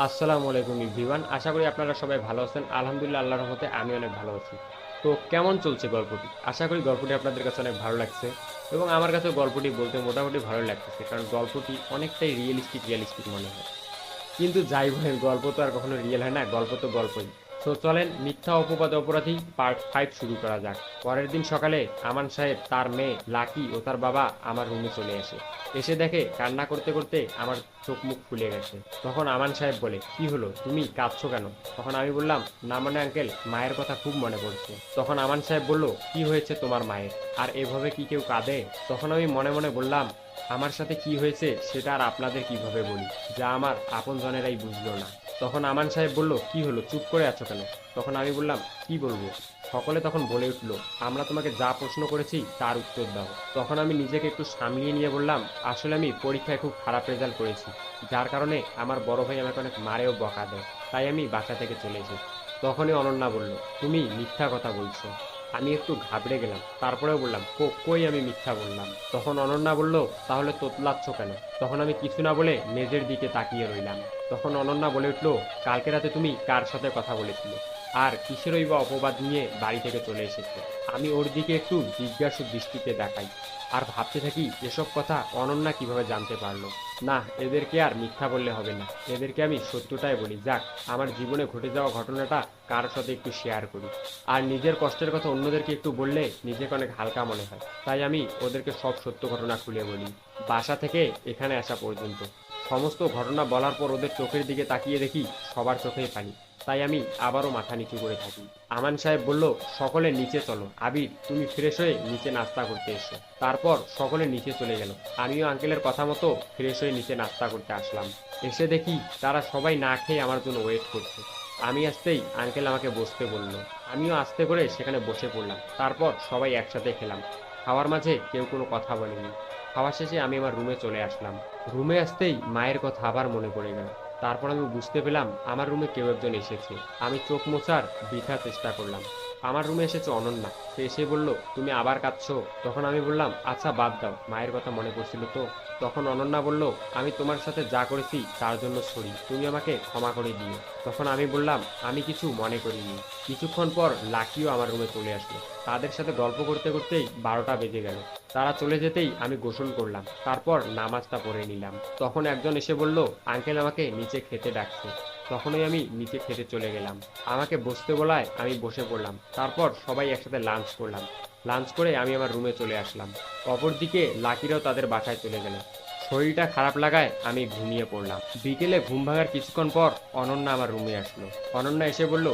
আসসালামু আলাইকুম এভরিওয়ান। আশা করি আপনারা সবাই ভালো আছেন। আলহামদুলিল্লাহ আল্লাহর রহমতে আমি অনেক ভালো আছি। তো কেমন চলছে গল্পটি? আশা করি গল্পটি আপনাদের কাছে অনেক ভালো লাগছে এবং আমার কাছেও গল্পটি বলতে মোটামুটি ভালোই লাগতেছে। কারণ গল্পটি অনেকটাই রিয়েলিস্টিক মনে হয়। কিন্তু যাই বলেন গল্প তো আর কখনো রিয়েল হয় না, গল্প তো গল্পই। তো চলেন মিথ্যা অপবাদে অপরাধী পার্ট 5 শুরু করা যাক। পরের দিন সকালে আমান সাহেব, তার মেয়ে লাকি ও তার বাবা আমার রুমে চলে আসে। এসে দেখে কান্না করতে করতে আমার চোখ মুখ ফুলে গেছে। তখন আমান সাহেব বলে, কি হলো, তুমি কাঁদছো কেন? তখন আমি বললাম, না মানে আঙ্কেল, মায়ের কথা খুব মনে পড়ছে। তখন আমান সাহেব বলল, কি হয়েছে তোমার মায়ের, আর এভাবে কি কেউ কাঁদে? তখন আমি মনে মনে বললাম, আমার সাথে কি হয়েছে সেটা আর আপনাদের কিভাবে বলি, যা আমার আপনজনেরাই বুঝলো না। তখন আমান সাহেব বলল, কি হলো, চুপ করে আছো কেন? তখন আমি বললাম, কি বলবো? সকলে তখন বলে উঠল, আমরা তোমাকে যা প্রশ্ন করেছি তার উত্তর দাও। তখন আমি নিজেকে একটু সামলিয়ে নিয়ে বললাম, আসলে আমি পরীক্ষায় খুব খারাপ রেজাল্ট করেছি, যার কারণে আমার বড় ভাই আমাকে অনেক মারেও বকা দেয়, তাই আমি বাসা থেকে চলে এসেছি। তখনই অনন্যা বলল, তুমি মিথ্যা কথা বলছো। আমি একটু ঘাবড়ে গেলাম, তারপরেও বললাম, কই আমি মিথ্যা বললাম? তখন অনন্যা বলল, তাহলে তোতলাচ্ছ কেন? তখন আমি কিছু না বলে মেঝের দিকে তাকিয়ে রইলাম। তখন অনন্যা বলে উঠল, কালকে রাতে তুমি কার সাথে কথা বলেছিলে, আর কিসেরই বা অপবাদ নিয়ে বাড়ি থেকে চলে এসেছে? আমি ওর দিকে একটু জিজ্ঞাসু দৃষ্টিতে দেখাই, আর ভাবতে থাকি এসব কথা অনন্যা কিভাবে জানতে পারলো। না, এদেরকে আর মিথ্যা বললে হবে না, এদেরকে আমি সত্যটাই বলি। যাক, আমার জীবনে ঘটে যাওয়া ঘটনাটা কারোর সাথে একটু শেয়ার করি। আর নিজের কষ্টের কথা অন্যদেরকে একটু বললে নিজেকে অনেক হালকা মনে হয়, তাই আমি ওদেরকে সব সত্য ঘটনা খুলে বলি। বাসা থেকে এখানে আসা পর্যন্ত সমস্ত ঘটনা বলার পর ওদের চোখের দিকে তাকিয়ে দেখি সবার চোখেই পানি। তাই আমি আবারও মাথা নিচু করে থাকি। আমান সাহেব বলল, সকলে নিচে চলো। আবির, তুমি ফ্রেশ হয়ে নিচে নাস্তা করতে এসো। তারপর সকলে নিচে চলে গেল। আমিও আঙ্কেলের কথা মতো ফ্রেশ হয়ে নিচে নাস্তা করতে আসলাম। এসে দেখি তারা সবাই না খেয়ে আমার জন্য ওয়েট করছে। আমি আসতেই আঙ্কেল আমাকে বসতে বলল। আমিও আস্তে করে সেখানে বসে পড়লাম। তারপর সবাই একসাথে খেলাম। খাওয়ার মাঝে কেউ কোনো কথা বলেনি। খাওয়া শেষে আমি আমার রুমে চলে আসলাম। রুমে আসতেই মায়ের কথা আবার মনে পড়ে গেল। তারপর আমি বুঝতে পেলাম আমার রুমে কেউ একজন এসেছে। আমি চোখ মোছার বৃথা চেষ্টা করলাম। আমার রুমে এসেছে অনন্যা। সে এসে বলল, তুমি আবার কাঁদছো? তখন আমি বললাম, আচ্ছা বাদ দাও, মায়ের কথা মনে পড়ছিল তো। তখন অনন্যা বলল, আমি তোমার সাথে যা করেছি তার জন্য সরি, তুমি আমাকে ক্ষমা করে দিও। তখন আমি বললাম, আমি কিছু মনে করিনি। কিছুক্ষণ পর লাকিও আমার রুমে চলে আসলো। তাদের সাথে গল্প করতে করতেই 12টা বেজে গেল। তারা চলে যেতেই আমি গোসল করলাম, তারপর নামাজটা পড়ে নিলাম। তখন একজন এসে বলল, আঙ্কেল আমাকে নিচে খেতে ডাকছে। তখনই আমি নিচে খেতে চলে গেলাম। আমাকে বসতে বলায় আমি বসে পড়লাম। তারপর সবাই একসাথে লাঞ্চ করলাম। লাঞ্চ করে আমি আমার রুমে চলে আসলাম। অপরদিকে লাকিরাও তাদের বাসায় চলে গেল। শরীরটা খারাপ লাগায় আমি ঘুমিয়ে পড়লাম। বিকেলে ঘুম ভাঙার কিছুক্ষণ পর অনন্যা আমার রুমে আসলো। অনন্যা এসে বলল,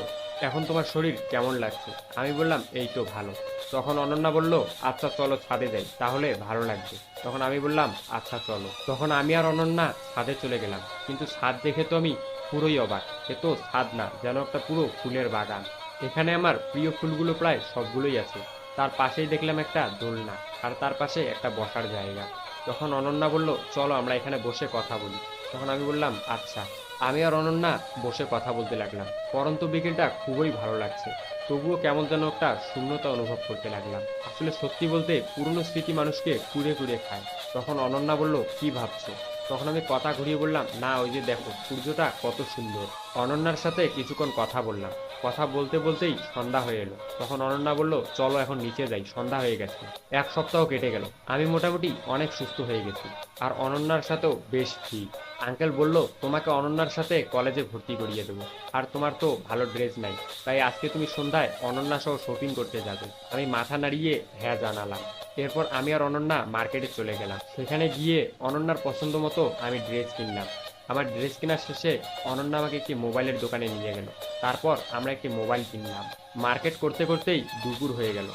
এখন তোমার শরীর কেমন লাগছে? আমি বললাম, এই তো ভালো। তখন অনন্যা বলল, আচ্ছা চলো ছাদে যাই, তাহলে ভালো লাগবে। তখন আমি বললাম, আচ্ছা চলো। তখন আমি আর অনন্যা ছাদে চলে গেলাম। কিন্তু ছাদ দেখে তো আমি পুরোই অবাক। এ তো ছাদ না, যেন একটা পুরো ফুলের বাগান। এখানে আমার প্রিয় ফুলগুলো প্রায় সবগুলোই আছে। তার পাশেই দেখলাম একটা দোলনা, আর তার পাশে একটা বসার জায়গা। তখন অনন্যা বলল, চলো আমরা এখানে বসে কথা বলি। তখন আমি বললাম, আচ্ছা। আমি আর অনন্যা বসে কথা বলতে লাগলাম। পরন্ত বিকেলটা খুবই ভালো লাগছে। তবুও কেমন যেন একটা শূন্যতা অনুভব করতে লাগলাম। আসলে সত্যি বলতে পুরনো স্মৃতি মানুষকে কুড়ে কুড়ে খায়। তখন অনন্যা বলল, কি ভাবছো? তখন আমি কথা ঘুরিয়ে বললাম, না ওই যে দেখো সূর্যটা কত সুন্দর। অনন্যার সাথে কিছুক্ষণ কথা বললাম। কথা বলতে বলতেই সন্ধ্যা হয়ে এলো। তখন অনন্যা বলল, চলো এখন নিচে যাই, সন্ধ্যা হয়ে গেছে। এক সপ্তাহ কেটে গেল। আমি মোটামুটি অনেক সুস্থ হয়ে গেছি। আর অনন্যার সাথেও বেশ ঠিক। আঙ্কেল বলল, তোমাকে অনন্যার সাথে কলেজে ভর্তি করিয়ে দেবো। আর তোমার তো ভালো ড্রেস নাই, তাই আজকে তুমি সন্ধ্যায় অনন্যা সহ শপিং করতে যাবে। আমি মাথা নাড়িয়ে হ্যাঁ জানালাম। এরপর আমি আর অনন্যা মার্কেটে চলে গেলাম। সেখানে গিয়ে অনন্যার পছন্দ মতো আমি ড্রেস কিনলাম। আমার ড্রেস কেনার শেষে অনন্যা আমাকে একটি মোবাইলের দোকানে নিয়ে গেল। তারপর আমরা একটি মোবাইল কিনলাম। মার্কেট করতে করতেই দুপুর হয়ে গেল।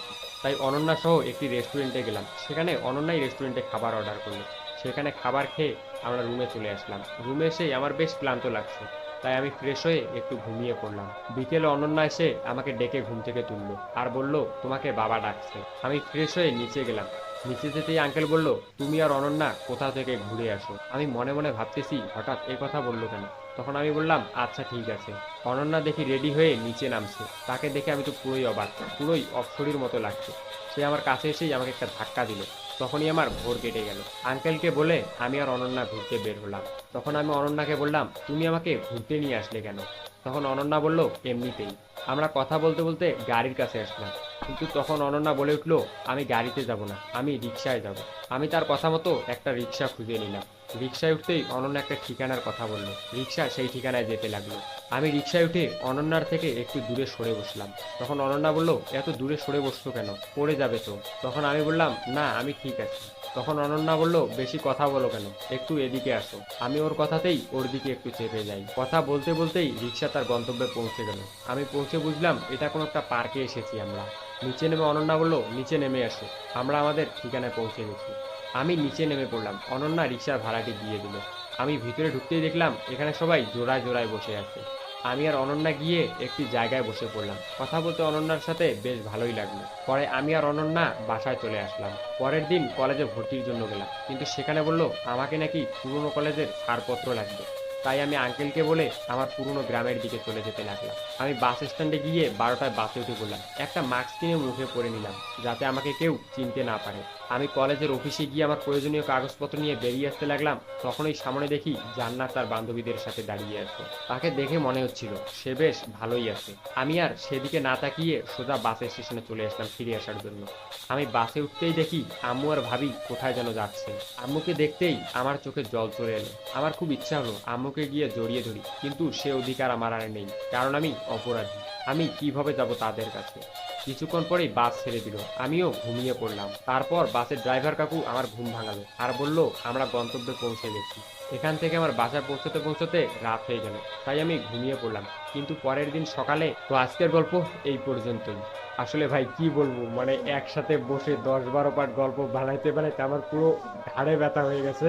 তাই অনন্যা সহ একটি রেস্টুরেন্টে গেলাম। সেখানে অনন্যাই রেস্টুরেন্টে খাবার অর্ডার করলো। সেখানে খাবার খেয়ে আমরা রুমে চলে আসলাম। রুমে এসেই আমার বেশ ক্লান্ত লাগছে, তাই আমি ফ্রেশ হয়ে একটু ঘুমিয়ে পড়লাম। বিকেলে অনন্যা এসে আমাকে ডেকে ঘুম থেকে তুললো আর বলল, তোমাকে বাবা ডাকছে। আমি ফ্রেশ হয়ে নিচে গেলাম। নিচে যেতেই আঙ্কেল বলল, তুমি আর অনন্যা কোথা থেকে ঘুরে আসো। আমি মনে মনে ভাবতেছি হঠাৎ এই কথা বললো কেন। তখন আমি বললাম, আচ্ছা ঠিক আছে। অনন্যা দেখি রেডি হয়ে নিচে নামছে। তাকে দেখে আমি তো পুরোই অবাক, পুরোই অপসরীর মতো লাগছে। সে আমার কাছে এসেই আমাকে একটা ধাক্কা দিল। তখনই আমার ভোর কেটে গেল। আঙ্কেলকে বলে আমি আর অনন্যা ঘুরতে বের হলাম। তখন আমি অনন্যাকে বললাম, তুমি আমাকে ঘুরতে নিয়ে আসলে কেন? তখন অনন্যা বলল, এমনিতেই। আমরা কথা বলতে বলতে গাড়ির কাছে আসলাম, কিন্তু তখন অনন্যা বলে উঠলো, আমি গাড়িতে যাব না, আমি রিক্সায় যাব। আমি তার কথা মতো একটা রিক্সা খুঁজে নিলাম। রিক্সায় উঠতেই অনন্যা একটা ঠিকানার কথা বললো, রিক্সা সেই ঠিকানায় যেতে লাগলো। আমি রিক্সায় উঠে অনন্যার থেকে একটু দূরে সরে বসলাম। তখন অনন্যা বলল, এত দূরে সরে বসছো কেন, পড়ে যাবে তো। তখন আমি বললাম, না আমি ঠিক আছি। তখন অনন্যা বলল, বেশি কথা বলো কেন, একটু এদিকে আসো। আমি ওর কথাতেই ওর দিকে একটু চেপে যাই। কথা বলতে বলতেই রিক্সা তার গন্তব্যে পৌঁছে গেল। আমি পৌঁছে বুঝলাম এটা কোনো একটা পার্কে এসেছি আমরা। নিচে নেমে অনন্যা বলল, নিচে নেমে আসো, আমরা আমাদের ঠিকানায় পৌঁছে গেছি। আমি নিচে নেমে পড়লাম। অনন্যা রিক্সার ভাড়াটি দিয়ে দিল। আমি ভিতরে ঢুকতেই দেখলাম এখানে সবাই জোড়ায় জোড়ায় বসে আছে। আমি আর অনন্যা গিয়ে একটি জায়গায় বসে পড়লাম। কথা বলতে অনন্যার সাথে বেশ ভালোই লাগলো। পরে আমি আর অনন্যা বাসায় চলে আসলাম। পরের দিন কলেজে ভর্তির জন্য গেলাম, কিন্তু সেখানে বলল আমাকে নাকি পুরনো কলেজের ছাড়পত্র লাগবে। তাই আমি আঙ্কেলকে বলে আমার পুরনো গ্রামের দিকে চলে যেতে লাগলাম। আমি বাস স্ট্যান্ডে গিয়ে 12টায় বাসে উঠে পড়লাম। একটা মাস্ক কিনে মুখে পরে নিলাম, যাতে আমাকে কেউ চিনতে না পারে। আমি কলেজের অফিসে গিয়ে আমার প্রয়োজনীয় কাগজপত্র নিয়ে বেরিয়ে আসতে লাগলাম। তখনই সামনে দেখি জান্নাত তার বান্ধবীদের সাথে দাঁড়িয়ে আছে। তাকে দেখে মনে হচ্ছিল সে বেশ ভালোই আছে। আমি আর সেদিকে না তাকিয়ে সোজা বাস স্টেশনে চলে আসলাম ফিরে আসার জন্য। আমি বাসে উঠতেই দেখি আম্মু আর ভাবি কোথায় যেন যাচ্ছে। আম্মুকে দেখতেই আমার চোখে জল চলে এলো। আমার খুব ইচ্ছা হলো আম্মুকে গিয়ে জড়িয়ে ধরি, কিন্তু সে অধিকার আমার আর নেই, কারণ আমি অপরাধী। আমি কিভাবে যাব তাদের কাছে? কিছুক্ষণ পরেই বাস ছেড়ে দিল। আমিও ঘুমিয়ে পড়লাম। তারপর বাসের ড্রাইভার কাকু আমার ঘুম ভাঙালো আর বলল আমরা গন্তব্যে পৌঁছে গেছি। এখান থেকে আমার বাসায় পৌঁছতে পৌঁছতে রাত হয়ে গেল, তাই আমি ঘুমিয়ে পড়লাম। কিন্তু পরের দিন সকালে তো আজকের গল্প এই পর্যন্তই। আসলে ভাই কি বলবো, মানে একসাথে বসে 10-12 পার্ট গল্প বানাইতে বানাইতে আমার পুরো ঘাড়ে ব্যথা হয়ে গেছে।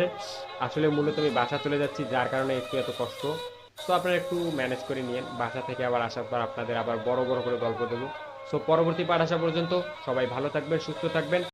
আসলে মূলত আমি বাসা চলে যাচ্ছি, যার কারণে একটু এত কষ্ট। তো আপনারা একটু ম্যানেজ করে নিয়েন, বাসা থেকে আবার আসার পর আপনাদের আবার বড় বড় করে গল্প দেবো। সো পরবর্তী পাঠ আসা পর্যন্ত সবাই ভালো থাকবেন, সুস্থ থাকবেন।